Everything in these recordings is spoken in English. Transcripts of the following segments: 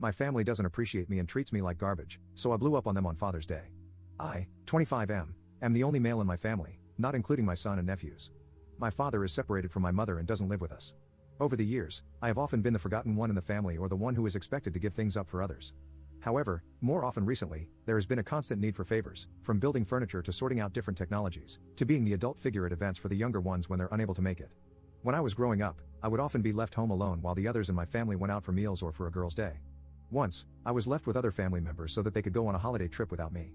My family doesn't appreciate me and treats me like garbage, so I blew up on them on Father's Day. I, 25 am the only male in my family, not including my son and nephews. My father is separated from my mother and doesn't live with us. Over the years, I have often been the forgotten one in the family or the one who is expected to give things up for others. However, more often recently, there has been a constant need for favors, from building furniture to sorting out different technologies, to being the adult figure at events for the younger ones when they're unable to make it. When I was growing up, I would often be left home alone while the others in my family went out for meals or for a girl's day. Once, I was left with other family members so that they could go on a holiday trip without me.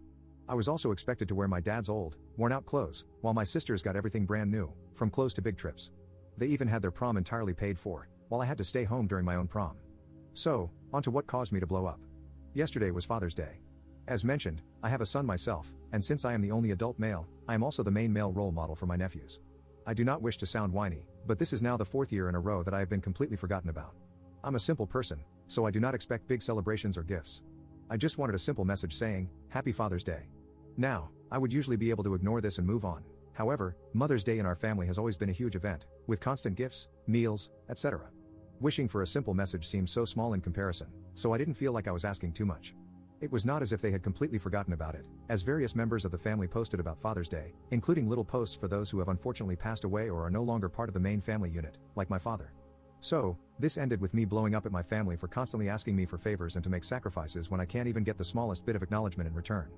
I was also expected to wear my dad's old, worn-out clothes, while my sisters got everything brand new, from clothes to big trips. They even had their prom entirely paid for, while I had to stay home during my own prom. So, on to what caused me to blow up. Yesterday was Father's Day. As mentioned, I have a son myself, and since I am the only adult male, I am also the main male role model for my nephews. I do not wish to sound whiny, but this is now the 4th year in a row that I have been completely forgotten about. I'm a simple person, so I do not expect big celebrations or gifts. I just wanted a simple message saying, Happy Father's Day. Now, I would usually be able to ignore this and move on. However, Mother's Day in our family has always been a huge event, with constant gifts, meals, etc. Wishing for a simple message seemed so small in comparison, so I didn't feel like I was asking too much. It was not as if they had completely forgotten about it, as various members of the family posted about Father's Day, including little posts for those who have unfortunately passed away or are no longer part of the main family unit, like my father. So, this ended with me blowing up at my family for constantly asking me for favors and to make sacrifices when I can't even get the smallest bit of acknowledgement in return.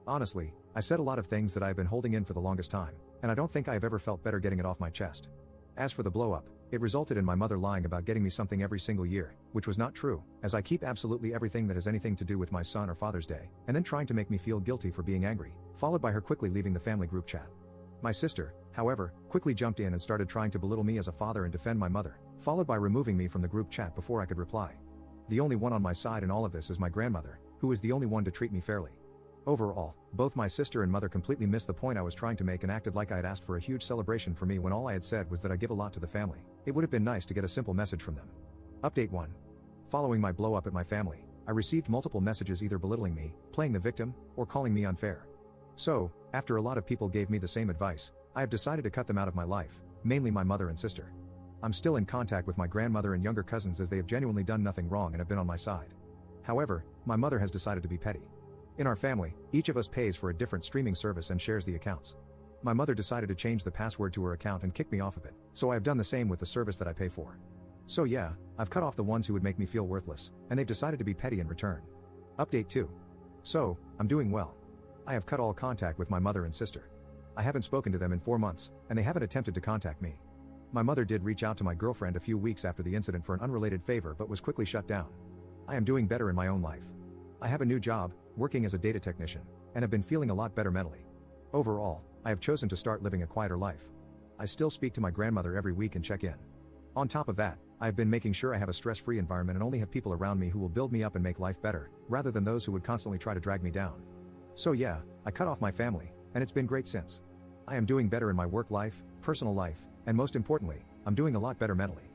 Honestly, I said a lot of things that I have been holding in for the longest time, and I don't think I have ever felt better getting it off my chest. As for the blow-up, it resulted in my mother lying about getting me something every single year, which was not true, as I keep absolutely everything that has anything to do with my son or Father's Day, and then trying to make me feel guilty for being angry, followed by her quickly leaving the family group chat. My sister, however, quickly jumped in and started trying to belittle me as a father and defend my mother, followed by removing me from the group chat before I could reply. The only one on my side in all of this is my grandmother, who is the only one to treat me fairly. Overall, both my sister and mother completely missed the point I was trying to make and acted like I had asked for a huge celebration for me when all I had said was that I give a lot to the family. It would have been nice to get a simple message from them. Update 1. Following my blow up at my family, I received multiple messages either belittling me, playing the victim, or calling me unfair. So, after a lot of people gave me the same advice, I have decided to cut them out of my life, mainly my mother and sister. I'm still in contact with my grandmother and younger cousins as they have genuinely done nothing wrong and have been on my side. However, my mother has decided to be petty. In our family, each of us pays for a different streaming service and shares the accounts. My mother decided to change the password to her account and kick me off of it, so I have done the same with the service that I pay for. So yeah, I've cut off the ones who would make me feel worthless, and they've decided to be petty in return. Update 2. So, I'm doing well. I have cut all contact with my mother and sister. I haven't spoken to them in 4 months, and they haven't attempted to contact me. My mother did reach out to my girlfriend a few weeks after the incident for an unrelated favor but was quickly shut down. I am doing better in my own life. I have a new job, working as a data technician, and have been feeling a lot better mentally. Overall, I have chosen to start living a quieter life. I still speak to my grandmother every week and check in. On top of that, I have been making sure I have a stress-free environment and only have people around me who will build me up and make life better, rather than those who would constantly try to drag me down. So yeah, I cut off my family, and it's been great since. I am doing better in my work life, personal life, and most importantly, I'm doing a lot better mentally.